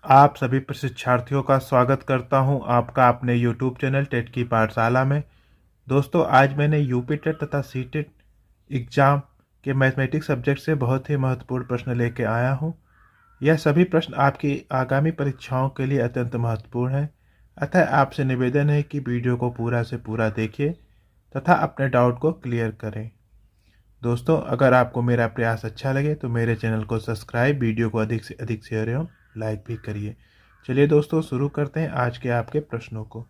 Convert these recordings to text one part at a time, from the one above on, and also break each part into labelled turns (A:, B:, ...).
A: आप सभी प्रशिक्षार्थियों का स्वागत करता हूं आपका अपने यूट्यूब चैनल टेट की पाठशाला में। दोस्तों, आज मैंने यूपी टेट तथा सी टेट एग्ज़ाम के मैथमेटिक्स सब्जेक्ट से बहुत ही महत्वपूर्ण प्रश्न लेके आया हूं। यह सभी प्रश्न आपकी आगामी परीक्षाओं के लिए अत्यंत महत्वपूर्ण हैं। अतः आपसे निवेदन है कि वीडियो को पूरा से पूरा देखिए तथा अपने डाउट को क्लियर करें। दोस्तों, अगर आपको मेरा प्रयास अच्छा लगे तो मेरे चैनल को सब्सक्राइब, वीडियो को अधिक से अधिक शेयर एवं लाइक भी करिए। चलिए दोस्तों, शुरू करते हैं आज के आपके प्रश्नों को।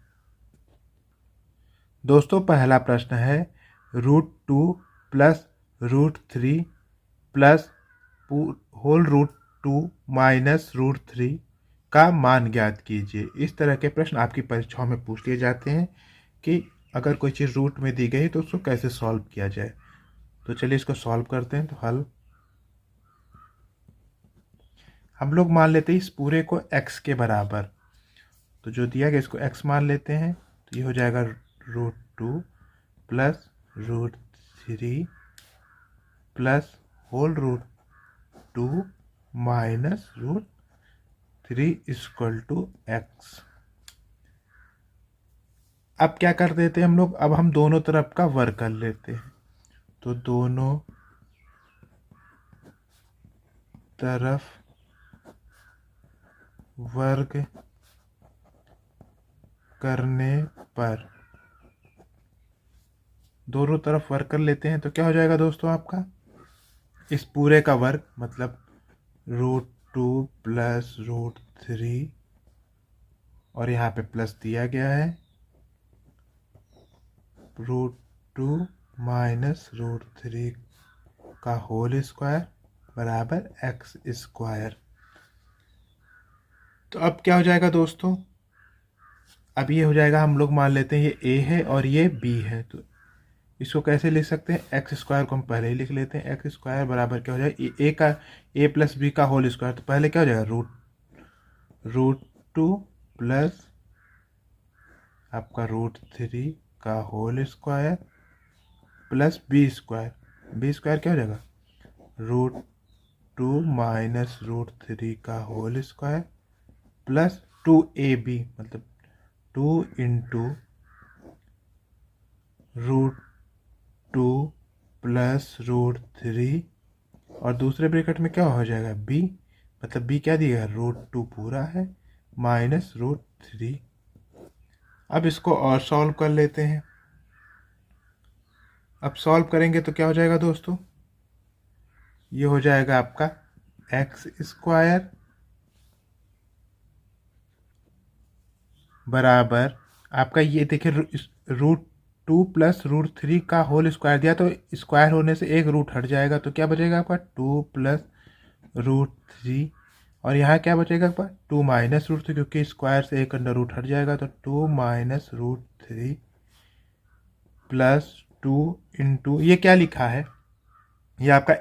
A: दोस्तों, पहला प्रश्न है √2 प्लस √3 प्लस √2 माइनस √3 का मान ज्ञात कीजिए। इस तरह के प्रश्न आपकी परीक्षाओं में पूछ लिए जाते हैं कि अगर कोई चीज़ रूट में दी गई तो उसको कैसे सॉल्व किया जाए। तो चलिए इसको सॉल्व करते हैं। तो हल हम लोग मान लेते हैं इस पूरे को x के बराबर। तो जो दिया गया इसको x मान लेते हैं। तो ये हो जाएगा √2 plus √3 plus √2 minus √3 equal to x। अब क्या कर देते हैं हम लोग, अब हम दोनों तरफ का वर्ग कर लेते हैं। तो दोनों तरफ वर्ग करने पर, दोनों तरफ वर्ग कर लेते हैं तो क्या हो जाएगा दोस्तों आपका, इस पूरे का वर्ग मतलब √2 प्लस √3 और यहाँ पे प्लस दिया गया है √2 माइनस √3 का होल स्क्वायर बराबर x स्क्वायर। तो अब क्या हो जाएगा दोस्तों, अब ये हो जाएगा, हम लोग मान लेते हैं ये a है और ये b है। तो इसको कैसे लिख सकते हैं, एक्स स्क्वायर को हम पहले ही लिख लेते हैं। एक्स स्क्वायर बराबर क्या हो जाएगा, ए का a प्लस बी का होल स्क्वायर। तो पहले क्या हो जाएगा √2 प्लस आपका √3 का whole square plus B square क्या हो जाएगा √2 माइनस √3 का होल स्क्वायर प्लस 2ab मतलब 2 इंटू √2 प्लस √3 और दूसरे ब्रैकेट में क्या हो जाएगा b, मतलब b क्या दिया है √2 पूरा है माइनस √3। अब इसको और सॉल्व कर लेते हैं। अब सॉल्व करेंगे तो क्या हो जाएगा दोस्तों, ये हो जाएगा आपका एक्स स्क्वायर बराबर आपका, ये देखिए √2 प्लस √3 का होल स्क्वायर दिया तो स्क्वायर होने से एक रूट हट जाएगा। तो क्या बचेगा आपका 2 प्लस √3 और यहाँ क्या बचेगा आपका 2 माइनस √3, क्योंकि स्क्वायर से एक अंडर रूट हट जाएगा। तो 2 माइनस √3 प्लस 2 इंटू ये क्या लिखा है, ये आपका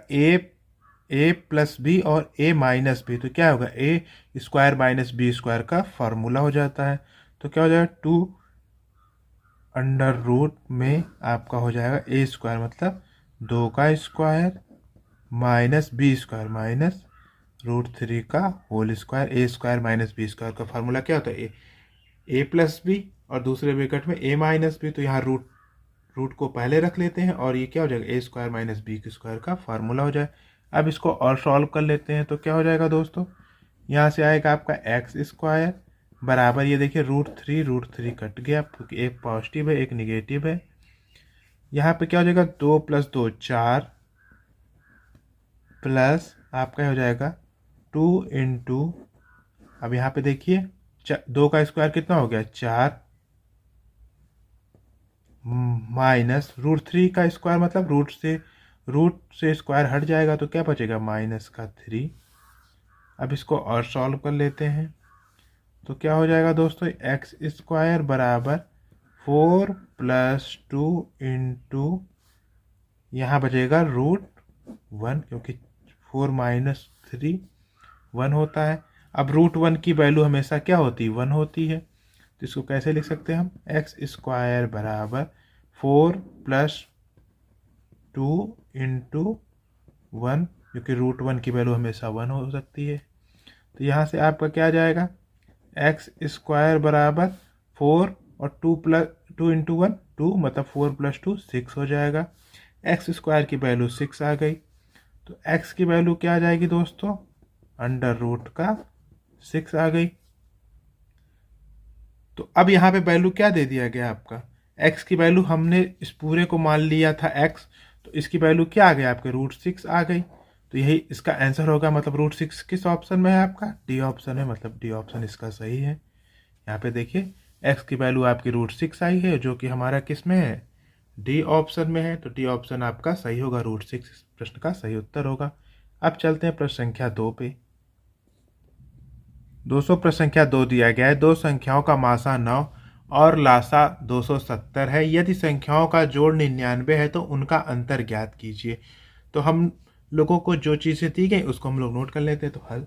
A: ए प्लस बी और ए माइनस बी। तो क्या होगा ए स्क्वायर माइनस बी स्क्वायर का फार्मूला हो जाता है। तो क्या हो जाएगा 2 अंडर रूट में आपका हो जाएगा ए स्क्वायर मतलब 2 का square minus B square minus √3 का whole square. A square minus B square का फार्मूला क्या होता है ए प्लस बी और दूसरे ब्रैकेट में ए माइनस बी। तो यहाँ रूट को पहले रख लेते हैं और ये क्या हो जाएगा ए स्क्वायर माइनस बी स्क्वायर का फार्मूला हो जाए। अब इसको और सॉल्व कर लेते हैं। तो क्या हो जाएगा दोस्तों, यहाँ से आएगा आपका एक्स स्क्वायर बराबर, ये देखिए √3 कट गया क्योंकि एक पॉजिटिव है एक निगेटिव है। यहाँ पे क्या हो जाएगा 2 प्लस 2 4 प्लस आपका हो जाएगा 2 इंटू, अब यहाँ पे देखिए 2 का स्क्वायर कितना हो गया 4 माइनस √3 का स्क्वायर मतलब रूट से स्क्वायर हट जाएगा तो क्या बचेगा माइनस का 3। अब इसको और सॉल्व कर लेते हैं। तो क्या हो जाएगा दोस्तों, एक्स स्क्वायर बराबर 4 प्लस 2 इंटू यहाँ बचेगा √1, क्योंकि 4 माइनस 3 1 होता है। अब √1 की वैल्यू हमेशा क्या होती है 1 होती है। तो इसको कैसे लिख सकते हैं हम, एक्स स्क्वायर बराबर 4 प्लस 2 इंटू 1, क्योंकि √1 की वैल्यू हमेशा 1 हो सकती है। तो यहाँ से आपका क्या आ जाएगा, एक्स स्क्वायर बराबर 4 और 2 इंटू 1 2, मतलब 4 + 2 6 हो जाएगा। एक्स स्क्वायर की वैल्यू 6 आ गई, तो एक्स की वैल्यू क्या आ जाएगी दोस्तों, √6 आ गई। तो अब यहाँ पे वैल्यू क्या दे दिया गया आपका, एक्स की वैल्यू हमने इस पूरे को मान लिया था एक्स, तो इसकी वैल्यू क्या आ गई आपके, √6 आ गई। तो यही इसका आंसर होगा, मतलब √6 किस ऑप्शन में है आपका, डी ऑप्शन है, मतलब डी ऑप्शन इसका सही है। यहाँ पे देखिए एक्स की वैल्यू आपकी √6 आई है, जो कि हमारा किस में है, डी ऑप्शन में है। तो डी ऑप्शन आपका सही होगा, √6 प्रश्न का सही उत्तर होगा। अब चलते हैं प्रश्न संख्या 2 पे। दोस्तों प्रश्न संख्या 2 दिया गया है, दो संख्याओं का मासा 9 और लासा 270 है, यदि संख्याओं का जोड़ 99 है तो उनका अंतर ज्ञात कीजिए। तो हम लोगों को जो चीज़ें दी गई उसको हम लोग नोट कर लेते हैं। तो हल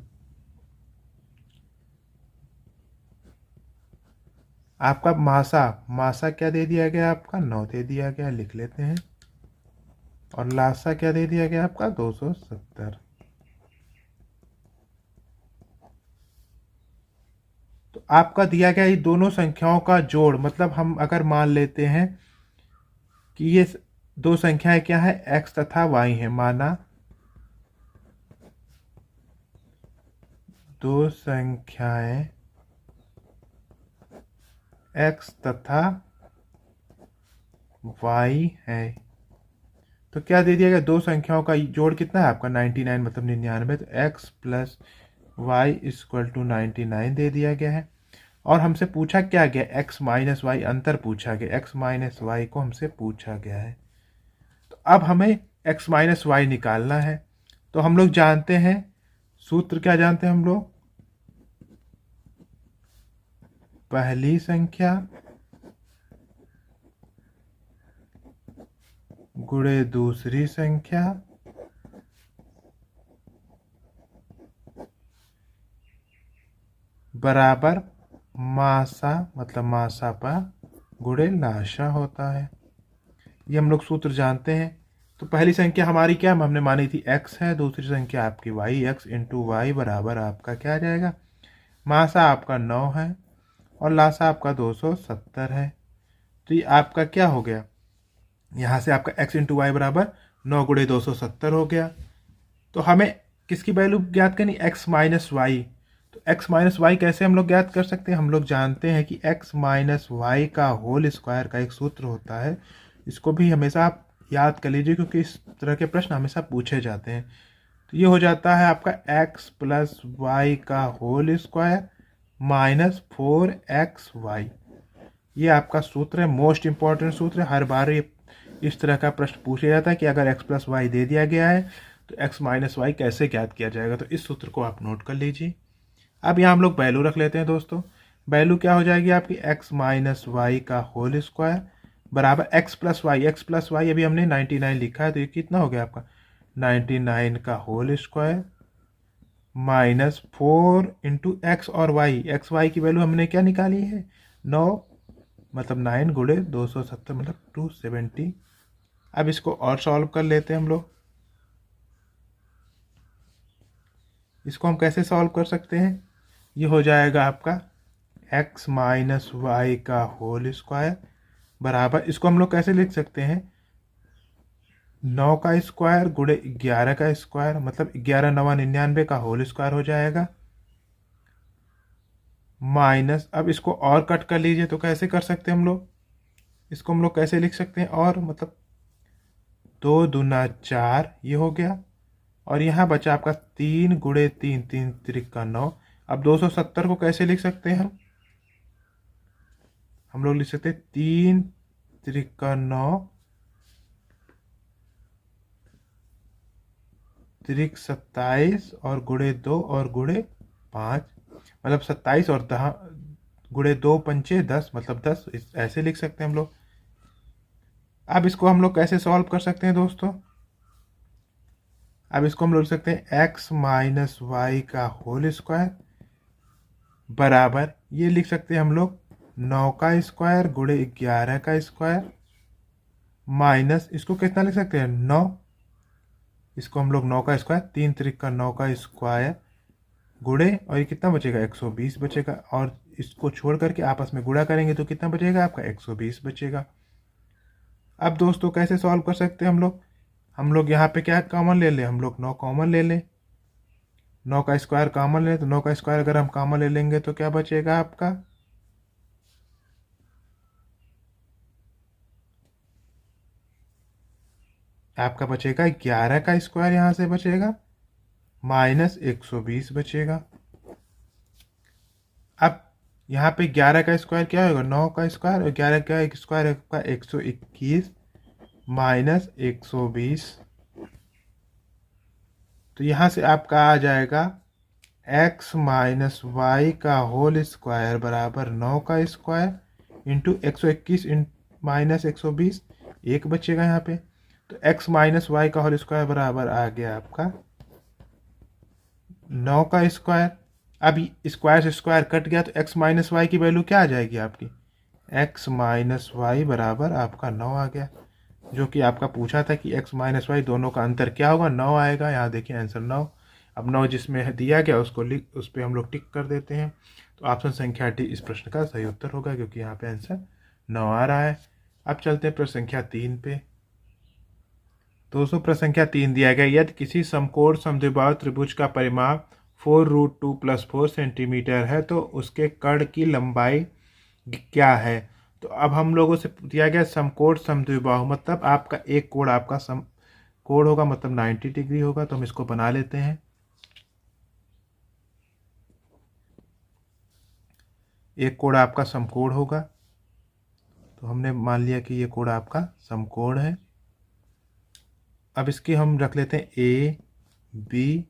A: आपका मासा मासा क्या दे दिया गया, आपका 9 दे दिया गया, लिख लेते हैं। और लासा क्या दे दिया गया आपका, 270। तो आपका दिया गया ये दोनों संख्याओं का जोड़, मतलब हम अगर मान लेते हैं कि ये दो संख्याएं क्या है, x तथा y है, माना दो संख्याएं x तथा y है। तो क्या दे दिया गया, दो संख्याओं का जोड़ कितना है आपका 99, मतलब 99। तो x + y = 99 दे दिया गया है। और हमसे पूछा क्या गया, x - y अंतर पूछा गया, x - y को हमसे पूछा गया है। तो अब हमें x - y निकालना है। तो हम लोग जानते हैं सूत्र, क्या जानते हैं हम लोग, पहली संख्या गुणे दूसरी संख्या बराबर मासा, मतलब मासा पर गुणे लाशा होता है। ये हम लोग सूत्र जानते हैं। तो पहली संख्या हमारी क्या, हमने मानी थी x है, दूसरी संख्या आपकी y, x × y बराबर आपका क्या आ जाएगा, मासा आपका 9 है और लासा आपका 270 है। तो ये आपका क्या हो गया, यहाँ से आपका x × y बराबर 9 × 270 हो गया। तो हमें किसकी वैल्यू ज्ञात करनी, x - y। तो x - y कैसे हम लोग ज्ञात कर सकते हैं, हम लोग जानते हैं कि x - y का होल स्क्वायर का एक सूत्र होता है। इसको भी हमेशा आप याद कर लीजिए, क्योंकि इस तरह के प्रश्न हमेशा पूछे जाते हैं। तो ये हो जाता है आपका x + y का होल स्क्वायर -4xy। ये आपका सूत्र है, मोस्ट इंपॉर्टेंट सूत्र है। हर बार ये इस तरह का प्रश्न पूछा जाता है कि अगर x + y दे दिया गया है तो x - y कैसे ज्ञात किया जाएगा। तो इस सूत्र को आप नोट कर लीजिए। अब यहाँ हम लोग वैल्यू रख लेते हैं दोस्तों। वैल्यू क्या हो जाएगी आपकी, x - y का होल स्क्वायर बराबर x + y। x + y अभी हमने 99 लिखा है, तो ये कितना हो गया आपका, 99 का होल स्क्वायर -4 × x और y। x y की वैल्यू हमने क्या निकाली है, 9, मतलब 9 × 270, मतलब 270। अब इसको और सॉल्व कर लेते हैं हम लोग। इसको हम कैसे सॉल्व कर सकते हैं, ये हो जाएगा आपका x - y का होल स्क्वायर बराबर, इसको हम लोग कैसे लिख सकते हैं, 9 का स्क्वायर गुणे 11 का स्क्वायर, मतलब 11 × 9 = 99 का होल स्क्वायर हो जाएगा, माइनस, अब इसको और कट कर लीजिए। तो कैसे कर सकते हैं हम लोग, इसको हम लोग कैसे लिख सकते हैं, और मतलब 2 दूना 4 ये हो गया, और यहाँ बचा आपका 3 × 3 3 × 9। अब 270 को कैसे लिख सकते हैं हम लोग लिख सकते हैं 3 × 9 त्रिक 27 और गुणे 2 और गुणे 5, मतलब 27 और 10 गुणे 2 पंचे 10, मतलब 10, ऐसे लिख सकते हैं हम लोग। अब इसको हम लोग कैसे सॉल्व कर सकते हैं दोस्तों, अब इसको हम लोग लिख सकते हैं x - y का होल स्क्वायर बराबर, ये लिख सकते हैं हम लोग 9 का स्क्वायर गुणे 11 का स्क्वायर माइनस, इसको कितना लिख सकते हैं 9, इसको हम लोग 9 का स्क्वायर, 3 × 9 का स्क्वायर गुणे और ये कितना बचेगा 120 बचेगा, और इसको छोड़ करके आपस में गुणा करेंगे तो कितना बचेगा आपका 120 बचेगा। अब दोस्तों कैसे सॉल्व कर सकते हैं हम लोग यहाँ पे क्या कॉमन ले लें, हम लोग 9 कॉमन ले लें, 9 का स्क्वायर कॉमन ले, तो 9 का स्क्वायर अगर हम कॉमन ले लेंगे तो क्या बचेगा आपका, आपका बचेगा 11 का स्क्वायर यहाँ से बचेगा माइनस 120 बचेगा। अब यहाँ पे 11 का स्क्वायर क्या होगा 9 का स्क्वायर, और 11 का एक स्क्वायर आपका 121 माइनस 120। तो यहाँ से आपका आ जाएगा x माइनस वाई का होल स्क्वायर बराबर 9 का स्क्वायर इंटू 121 माइनस 120, एक बचेगा यहाँ पे। तो x माइनस वाई का होल स्क्वायर बराबर आ गया आपका 9 का स्क्वायर। अब स्क्वायर से स्क्वायर कट गया तो x माइनस वाई की वैल्यू क्या आ जाएगी आपकी, x माइनस वाई बराबर आपका 9 आ गया, जो कि आपका पूछा था कि x माइनस वाई दोनों का अंतर क्या होगा, 9 आएगा। यहाँ देखिए आंसर 9। अब 9 जिसमें दिया गया उसको उस पर हम लोग टिक कर देते हैं, तो ऑप्शन संख्या डी इस प्रश्न का सही उत्तर होगा, क्योंकि यहाँ पे आंसर 9 आ रहा है। अब चलते हैं प्रश्न संख्या 3 पे। दोस्तों प्रश्न संख्या 3 दिया गया, यदि किसी समकोण समद्विबाहु त्रिभुज का परिमाप 4√2 + 4 सेंटीमीटर है तो उसके कर्ण की लंबाई क्या है। तो अब हम लोगों से दिया गया समकोण समद्विबाहु, मतलब आपका एक कोण आपका समकोण होगा, मतलब 90 डिग्री होगा। तो हम इसको बना लेते हैं। एक कोण आपका समकोण होगा, तो हमने मान लिया कि ये कोण आपका समकोण है। अब इसकी हम रख लेते हैं ए बी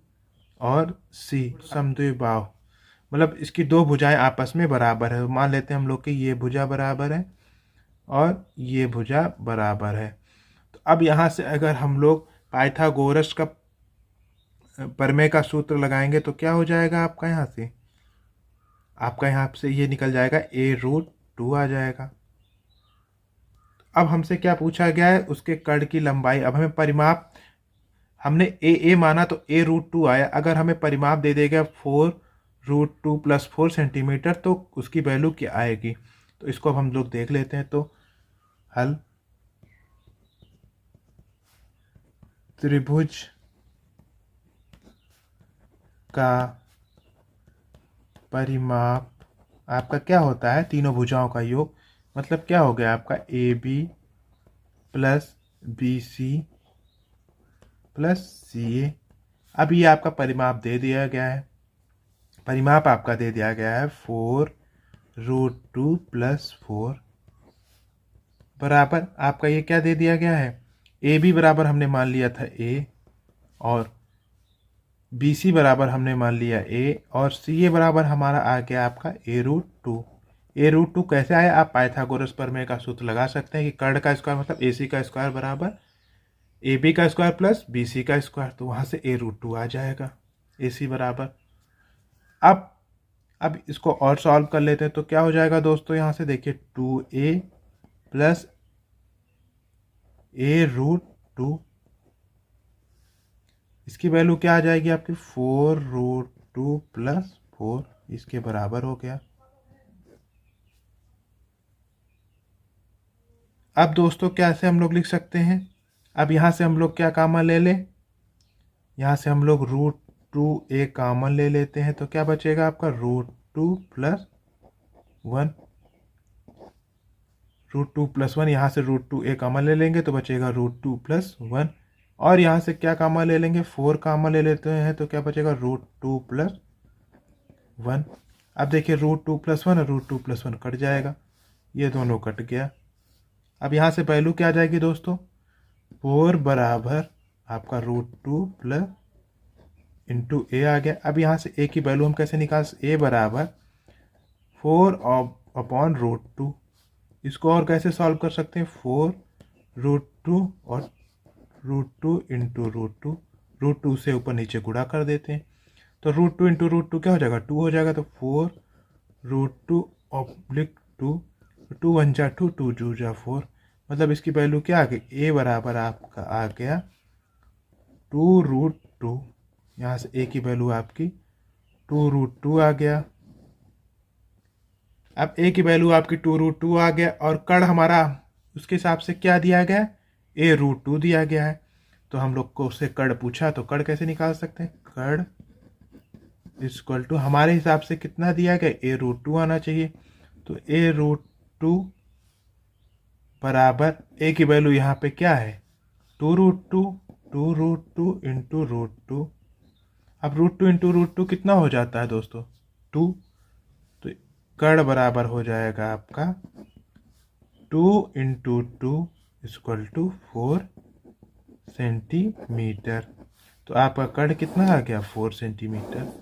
A: और सी समद्विबाहु, मतलब इसकी दो भुजाएं आपस में बराबर है। मान लेते हैं हम लोग कि ये भुजा बराबर है और ये भुजा बराबर है। तो अब यहाँ से अगर हम लोग पाइथागोरस का प्रमेय का सूत्र लगाएंगे तो क्या हो जाएगा आपका, यहाँ से ये निकल जाएगा a√2 आ जाएगा। अब हमसे क्या पूछा गया है, उसके कर्ण की लंबाई। अब हमें परिमाप, हमने ए माना तो a√2 आया। अगर हमें परिमाप दे देगा 4√2 + 4 सेंटीमीटर, तो उसकी वैल्यू क्या आएगी। तो इसको अब हम लोग देख लेते हैं। तो हल, त्रिभुज का परिमाप आपका क्या होता है, तीनों भुजाओं का योग, मतलब क्या हो गया आपका AB + BC + CA। अब ये आपका परिमाप दे दिया गया है, परिमाप आपका दे दिया गया है 4√2 + 4 बराबर आपका ये क्या दे दिया गया है, AB बराबर हमने मान लिया था A, और BC बराबर हमने मान लिया A, और CA बराबर हमारा आ गया आपका a√2। a√2 कैसे आया, आप पाइथागोरस प्रमेय का सूत्र लगा सकते हैं कि कर्ण का स्क्वायर मतलब AC का स्क्वायर बराबर AB का स्क्वायर प्लस BC का स्क्वायर, तो वहाँ से a√2 आ जाएगा AC बराबर। अब इसको और सॉल्व कर लेते हैं तो क्या हो जाएगा दोस्तों, यहाँ से देखिए 2A + a√2, इसकी वैल्यू क्या आ जाएगी आपकी 4√2 + 4, इसके बराबर हो गया। अब दोस्तों कैसे हम लोग लिख सकते हैं, अब यहाँ से हम लोग क्या कॉमन ले लें, यहाँ से हम लोग √2a कॉमन ले लेते हैं, तो क्या बचेगा आपका √2 + 1, √2 + 1, यहाँ से √2a कॉमन ले लेंगे तो बचेगा √2 + 1, और यहाँ से क्या कॉमन ले लेंगे 4 कॉमन ले लेते हैं, तो क्या बचेगा √2 + 1। अब देखिए √2 + 1 और √2 + 1 कट जाएगा, ये दोनों कट गया। अब यहाँ से वैल्यू क्या आ जाएगी दोस्तों, 4 बराबर आपका √2 + a आ गया। अब यहाँ से a की वैल्यू हम कैसे निकाल, a बराबर 4/√2, इसको और कैसे सॉल्व कर सकते हैं, 4√2 और √2 × √2, √2 से ऊपर नीचे गुणा कर देते हैं, तो √2 × √2 क्या हो जाएगा 2 हो जाएगा, तो 4√2/2, 2 1 जा 2, 2 2 जा 4, मतलब इसकी वैल्यू क्या आ गई, a बराबर आपका आ गया 2√2, यहाँ से a की वैल्यू आपकी 2√2 आ गया। अब ए की वैल्यू आपकी 2√2 आ गया और कड़ हमारा उसके हिसाब से क्या दिया गया है, a√2 दिया गया है। तो हम लोग को उससे कड़ पूछा, तो कड़ कैसे निकाल सकते हैं, कड़ इक्वल टू हमारे हिसाब से कितना दिया गया, a√2 आना चाहिए। तो a√2 बराबर ए की वैल्यू यहाँ पे क्या है, 2√2, 2√2 इंटू √2। अब √2 इंटू √2 कितना हो जाता है दोस्तों, 2। तो कड़ बराबर हो जाएगा आपका 2 इंटू 2 इक्वल टू 4 सेंटीमीटर। तो आपका कड़ कितना आ गया, 4 सेंटीमीटर।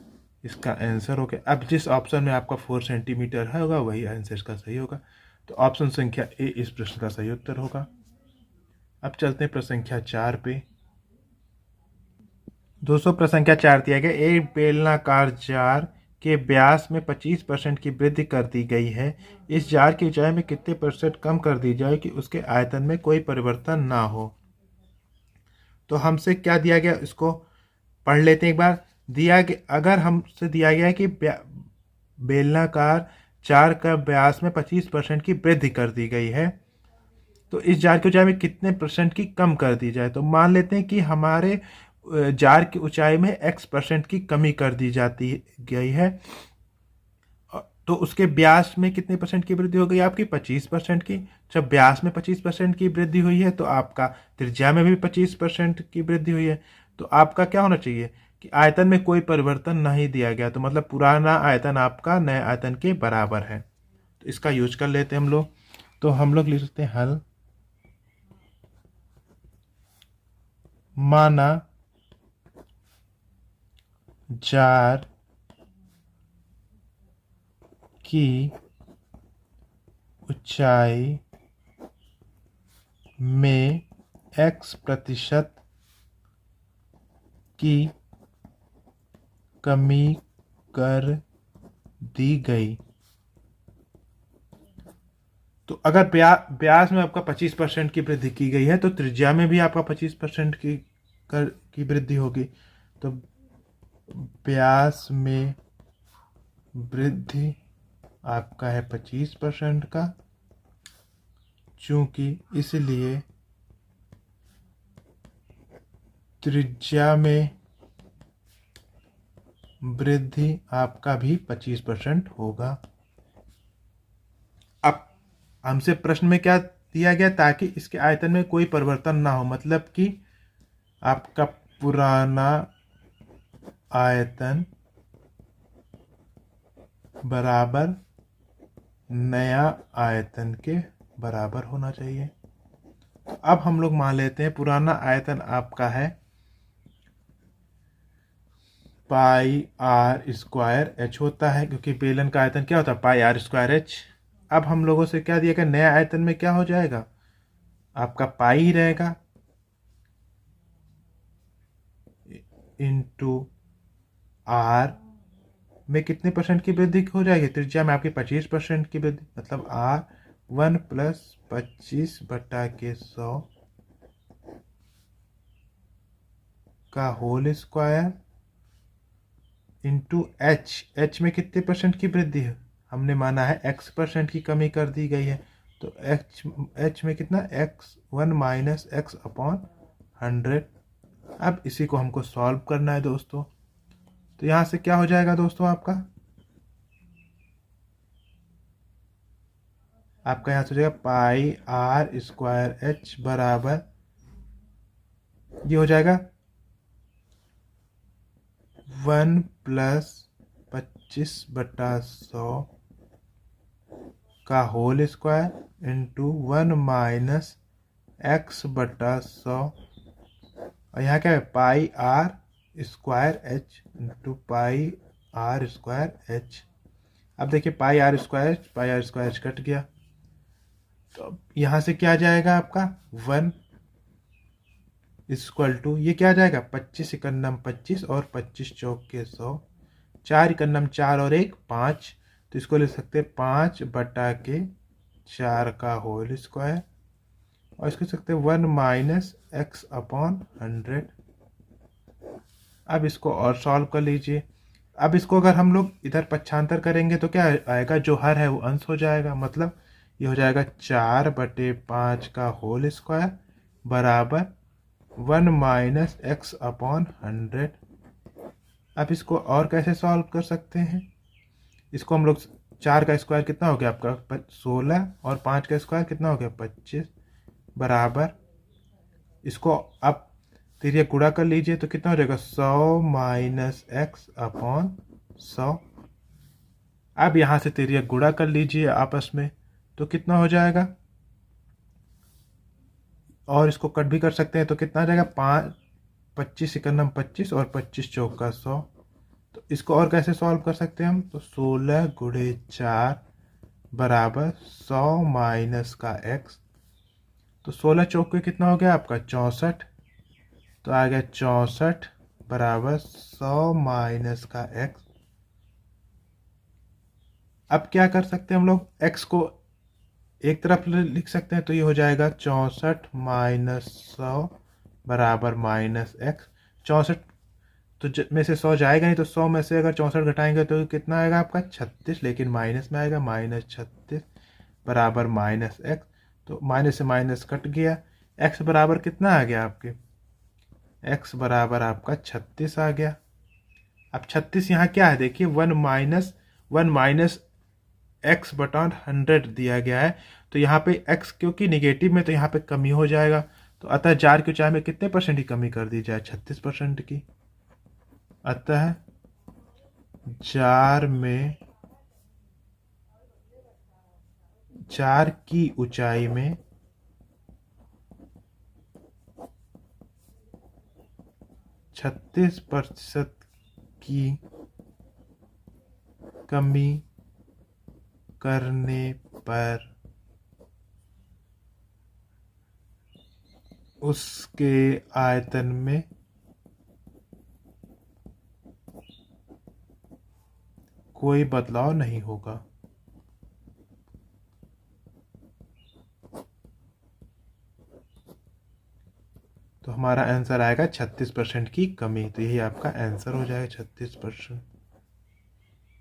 A: इसका आंसर हो गया। अब जिस ऑप्शन में आपका 4 सेंटीमीटर है होगा वही आंसर का सही होगा। तो ऑप्शन संख्या ए इस प्रश्न का सही उत्तर होगा। अब चलते हैं प्रश्न संख्या 4 पे। दोस्तों प्रश्न संख्या 4 दिया गया, एक बेलनाकार जार के व्यास में 25% की वृद्धि कर दी गई है। इस जार की ऊंचाई में कितने % कम कर दी जाए कि उसके आयतन में कोई परिवर्तन ना हो। तो हमसे क्या दिया गया, इसको पढ़ लेते हैं एक बार। दिया गया, अगर हमसे दिया गया है कि बेलनाकार जार का व्यास में 25% की वृद्धि कर दी गई है, तो इस जार की ऊंचाई में कितने % की कम कर दी जाए। तो मान लेते हैं कि हमारे जार की ऊंचाई में x% की कमी कर दी जाती गई है, तो उसके व्यास में कितने % की वृद्धि हो गई आपकी, 25% की। जब व्यास में 25% की वृद्धि हुई है तो आपका त्रिज्या में भी 25% की वृद्धि हुई है। तो आपका क्या होना चाहिए कि आयतन में कोई परिवर्तन नहीं दिया गया, तो मतलब पुराना आयतन आपका नए आयतन के बराबर है। तो इसका यूज कर लेते हैं हम लोग। तो हम लोग लिख सकते हैं हल, माना जार की ऊंचाई में x% की कमी कर दी गई। तो अगर व्यास में आपका 25% की वृद्धि की गई है तो त्रिज्या में भी आपका 25% की वृद्धि होगी। तो व्यास में वृद्धि आपका है 25% का, चूंकि इसलिए त्रिज्या में वृद्धि आपका भी 25% होगा। अब हमसे प्रश्न में क्या दिया गया, ताकि इसके आयतन में कोई परिवर्तन ना हो, मतलब कि आपका पुराना आयतन बराबर नया आयतन के बराबर होना चाहिए। तो अब हम लोग मान लेते हैं पुराना आयतन आपका है πr² होता है, क्योंकि बेलन का आयतन क्या होता है, πr²h। अब हम लोगों से क्या दिया गया, नया आयतन में क्या हो जाएगा, आपका पाई ही रहेगा इंटू आर में कितने % की वृद्धि हो जाएगी, त्रिज्या में आपकी 25% की वृद्धि, मतलब आर 1 + 25/100 का होल स्क्वायर इंटू एच में कितने % की वृद्धि है, हमने माना है x% की कमी कर दी गई है। तो एच में कितना, x1 - x/100। अब इसी को हमको सॉल्व करना है दोस्तों। तो यहाँ से क्या हो जाएगा दोस्तों, आपका यहाँ से हो जाएगा πr² बराबर, ये हो जाएगा 1 + 25/100 का होल स्क्वायर इंटू 1 - x/100, और यहाँ क्या है πr² इंटू πr²h। अब देखिए πr² कट गया, तो अब यहाँ से क्या जाएगा आपका 1 = ये क्या जाएगा, 25 × 25 और 25 × 4 = 100, 4 × 4 और 1 5। तो इसको लिख सकते हैं 5/4 का होल स्क्वायर, और इसको लिख सकते हैं 1 - x/100। अब इसको और सॉल्व कर लीजिए। अब इसको अगर हम लोग इधर पक्षांतर करेंगे तो क्या आएगा, जो हर है वो अंश हो जाएगा, मतलब ये हो जाएगा 4/5 का होल स्क्वायर बराबर 1 माइनस एक्स अपॉन 100। अब इसको और कैसे सॉल्व कर सकते हैं, इसको हम लोग 4 का स्क्वायर कितना हो गया आपका 16 और 5 का स्क्वायर कितना हो गया 25 बराबर, इसको आप तिर्यक गुणा कर लीजिए तो कितना हो जाएगा 100 माइनस एक्स अपॉन 100। अब यहाँ से तिर्यक गुणा कर लीजिए आपस में तो कितना हो जाएगा, और इसको कट भी कर सकते हैं तो कितना आ जाएगा 5 25 इकन्नम 25 और 25 चौका 100। तो इसको और कैसे सॉल्व कर सकते हैं हम, तो 16 गुणे 4 बराबर 100 माइनस का एक्स, तो 16 चौके कितना हो गया आपका 64, तो आ गया 64 बराबर 100 माइनस का एक्स। अब क्या कर सकते हैं हम लोग, एक्स को एक तरफ लिख सकते हैं तो ये हो जाएगा 64 माइनस 100 बराबर माइनस एक्स। 64 तो में से 100 जाएगा नहीं, तो 100 में से अगर 64 घटाएंगे तो कितना आएगा आपका 36, लेकिन माइनस में आएगा माइनस 36 बराबर माइनस एक्स। तो माइनस से माइनस कट गया, एक्स बराबर कितना आ गया आपके, एक्स बराबर आपका 36 आ गया। अब 36 यहाँ क्या है देखिए 1 माइनस एक्स बटा 100 दिया गया है, तो यहाँ पे x क्योंकि निगेटिव में तो यहाँ पे कमी हो जाएगा, तो अतः जार की ऊंचाई में कितने % की कमी कर दी जाए 36% की। अतः जार की ऊंचाई में 36% की कमी करने पर उसके आयतन में कोई बदलाव नहीं होगा। तो हमारा आंसर आएगा 36% की कमी, तो यही आपका आंसर हो जाएगा 36%।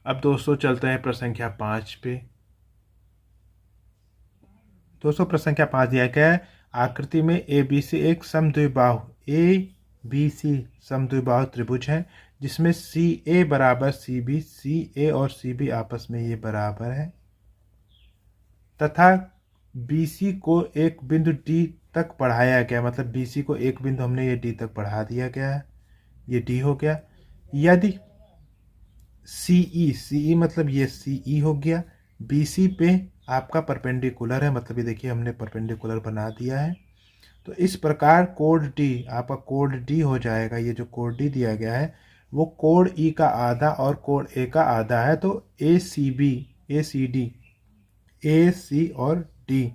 A: अब दोस्तों चलते हैं प्रश्न संख्या 5 पे। दोस्तों प्रश्न संख्या 5 दिया गया है, आकृति में ABC एक समद्विबाहु ABC समद्विबाहु त्रिभुज है जिसमें CA बराबर CB, CA और CB आपस में ये बराबर है तथा BC को एक बिंदु D तक बढ़ाया गया, मतलब BC को एक बिंदु हमने ये D तक बढ़ा दिया गया है, ये D हो गया। यदि CE मतलब ये CE हो गया, BC पे आपका परपेंडिकुलर है, मतलब ये देखिए हमने परपेंडिकुलर बना दिया है, तो इस प्रकार कोड D आपका कोड D हो जाएगा। ये जो कोड D दिया गया है वो कोड E का आधा और कोड A का आधा है, तो ACB ACD AC और D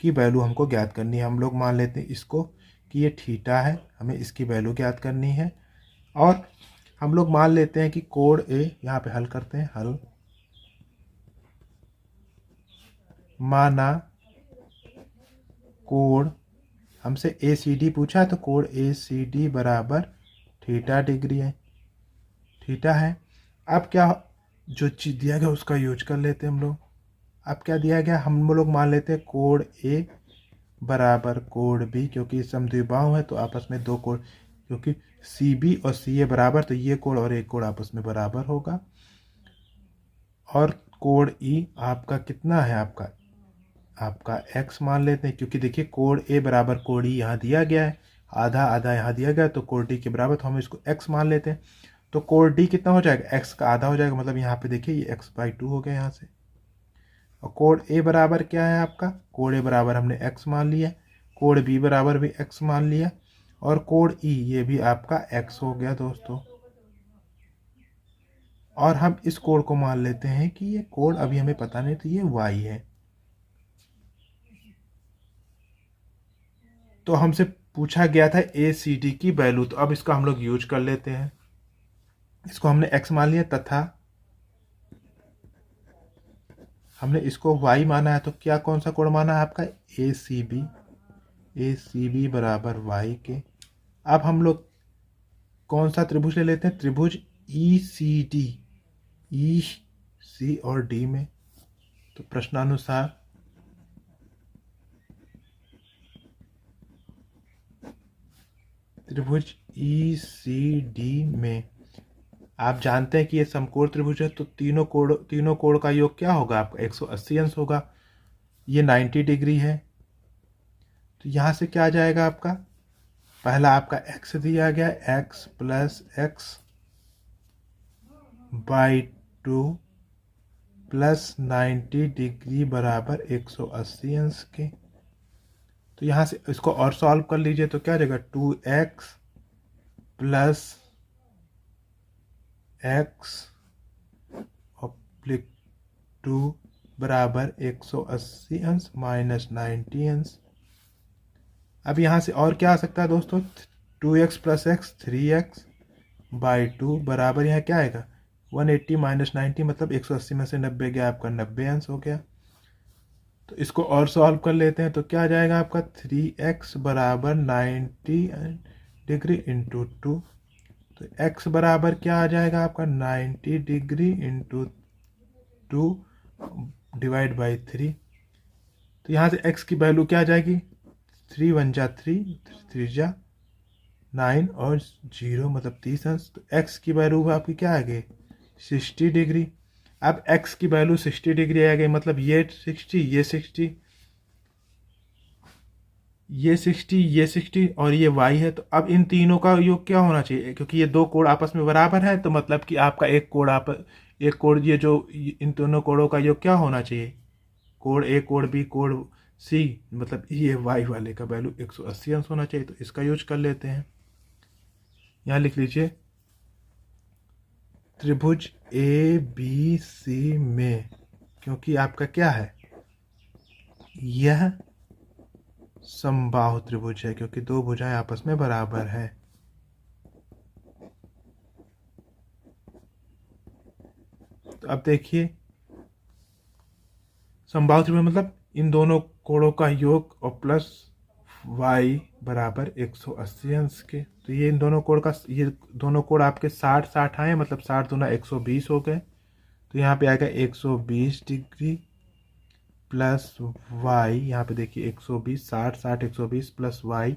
A: की वैल्यू हमको ज्ञात करनी है। हम लोग मान लेते हैं इसको कि ये थीटा है, हमें इसकी वैल्यू ज्ञात करनी है, और हम लोग मान लेते हैं कि कोड A, यहाँ पे हल करते हैं, हल माना कोड हमसे ACD पूछा है तो कोड ACD बराबर थीटा डिग्री है, थीटा है। अब क्या जो चीज़ दिया गया उसका यूज कर लेते हैं हम लोग। अब क्या दिया गया, हम लोग मान लेते हैं कोड A बराबर कोड B, क्योंकि समद्विबाहु है तो आपस में दो कोड, क्योंकि CB और CA बराबर तो ये कोड और एक कोड आपस में बराबर होगा। और कोड E आपका कितना है, आपका x मान लेते हैं, क्योंकि देखिए कोड A बराबर कोड E यहाँ दिया गया है, आधा आधा यहाँ दिया गया, तो कोड D के बराबर, तो हम इसको x मान लेते हैं। तो कोड D कितना हो जाएगा, x का आधा हो जाएगा, मतलब यहाँ पे देखिए ये x/2 हो गया यहाँ से। और कोड A बराबर क्या है आपका, कोड A बराबर हमने x मान लिया, कोड B बराबर भी x मान लिया, और कोड E ये भी आपका x हो गया दोस्तों। और हम इस कोड को मान लेते हैं कि ये कोड अभी हमें पता नहीं, तो ये y है। तो हमसे पूछा गया था ACD की वैल्यू, तो अब इसका हम लोग यूज कर लेते हैं। इसको हमने x मान लिया तथा हमने इसको y माना है, तो क्या कौन सा कोड माना है आपका ACB बराबर y के। अब हम लोग कौन सा त्रिभुज ले लेते हैं, त्रिभुज ECD ई, सी और डी में। तो प्रश्नानुसार त्रिभुज ई सी डी में आप जानते हैं कि ये समकोण त्रिभुज है, तो तीनों कोण का योग क्या होगा आपका 180 अंश होगा। ये 90 डिग्री है, तो यहाँ से क्या आ जाएगा आपका, पहला आपका x दिया गया, x plus x by 2 plus 90 degree बराबर 180 अंश के। तो यहाँ से इसको और सॉल्व कर लीजिए, तो क्या आ जाएगा 2x प्लस एक्स ऑब्लिक 2 बराबर 180 अंश माइनस 90 अंश। अब यहाँ से और क्या आ सकता है दोस्तों, 2x plus x 3x by 2 बराबर यहाँ क्या आएगा 180 माइनस 90, मतलब 180 में से 90 गया आपका 90 अंश हो गया। तो इसको और सॉल्व कर लेते हैं, तो क्या आ जाएगा आपका 3x बराबर 90 डिग्री इंटू 2। तो x बराबर क्या आ जाएगा आपका 90 डिग्री इंटू 2 डिवाइड बाई 3। तो यहाँ से x की वैल्यू क्या आ जाएगी, 3 1 जा 3, 3 जा 9 और 0 मतलब 30 अंश। तो x की वैल्यू आपकी क्या आ गई 60 डिग्री। अब x की वैल्यू 60 डिग्री आ गई, मतलब ये 60 ये 60 ये 60 ये 60 और ये y है। तो अब इन तीनों का योग क्या होना चाहिए, क्योंकि ये दो कोण आपस में बराबर है, तो मतलब कि आपका एक कोण ये जो इन दोनों कोणों का योग क्या होना चाहिए, कोण ए कोण बी कोण सी, मतलब ये y वाले का वैल्यू 180 अंश होना चाहिए। तो इसका यूज कर लेते हैं, यहाँ लिख लीजिए त्रिभुज ए बी सी में, क्योंकि आपका क्या है यह समबाहु त्रिभुज है, क्योंकि दो भुजाएं आपस में बराबर है। तो अब देखिए समबाहु त्रिभुज मतलब इन दोनों कोणों का योग और प्लस y बराबर 180 अंश के। तो ये इन दोनों कोण का, ये दोनों कोण आपके 60 60 आए, मतलब 60 दूना 120 हो गए। तो यहाँ पे आएगा 120 डिग्री प्लस y, यहाँ पे देखिए 120 60 60 120 प्लस y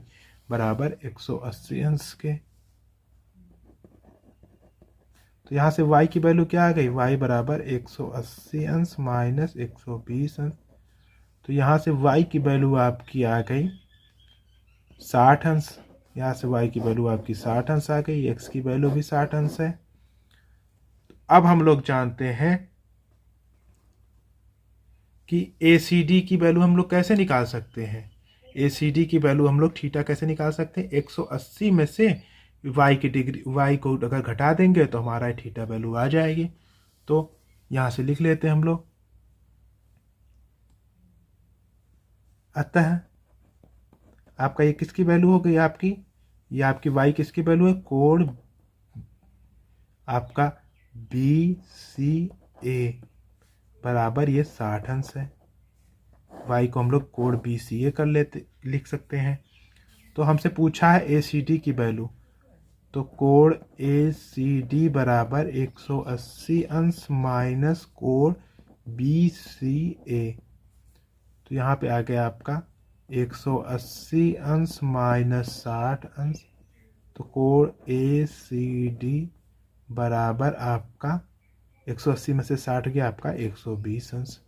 A: बराबर 180 अंश के। तो यहाँ से y की वैल्यू क्या आ गई, y बराबर 180 अंश माइनस 120 अंश। तो यहाँ से y की वैल्यू आपकी आ गई 60 अंश, यहाँ से y की वैल्यू आपकी 60 अंश आ गई, x की वैल्यू भी 60 अंश है। अब हम लोग जानते हैं कि ACD की वैल्यू हम लोग कैसे निकाल सकते हैं। ACD की वैल्यू हम लोग थीटा कैसे निकाल सकते हैं, 180 में से y की डिग्री, y को अगर घटा देंगे तो हमारा थीटा वैल्यू आ जाएगी। तो यहाँ से लिख लेते हैं हम लोग, अतः आपका ये किसकी वैल्यू हो गई आपकी, ये आपकी y किसकी वैल्यू है, कोण आपका BCA बराबर ये 60 अंश है। y को हम लोग कोण BCA कर लेते, लिख सकते हैं। तो हमसे पूछा है ACD की वैल्यू, तो कोण ACD बराबर 180 अंश माइनस कोण BCA। तो यहाँ पे आ गया आपका 180 अंश माइनस 60 अंश। तो कोण ACD बराबर आपका 180 में से 60 गया आपका 120 अंश।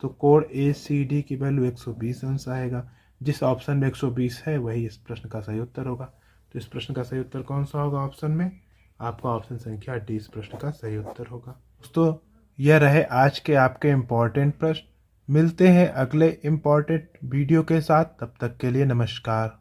A: तो कोण ACD की वैल्यू 120 अंश आएगा। जिस ऑप्शन में 120 है वही इस प्रश्न का सही उत्तर होगा। तो इस प्रश्न का सही उत्तर कौन सा होगा ऑप्शन में, आपका ऑप्शन संख्या डी इस प्रश्न का सही उत्तर होगा। दोस्तों यह रहे आज के आपके इम्पोर्टेंट प्रश्न। मिलते हैं अगले इम्पोर्टेंट वीडियो के साथ, तब तक के लिए नमस्कार।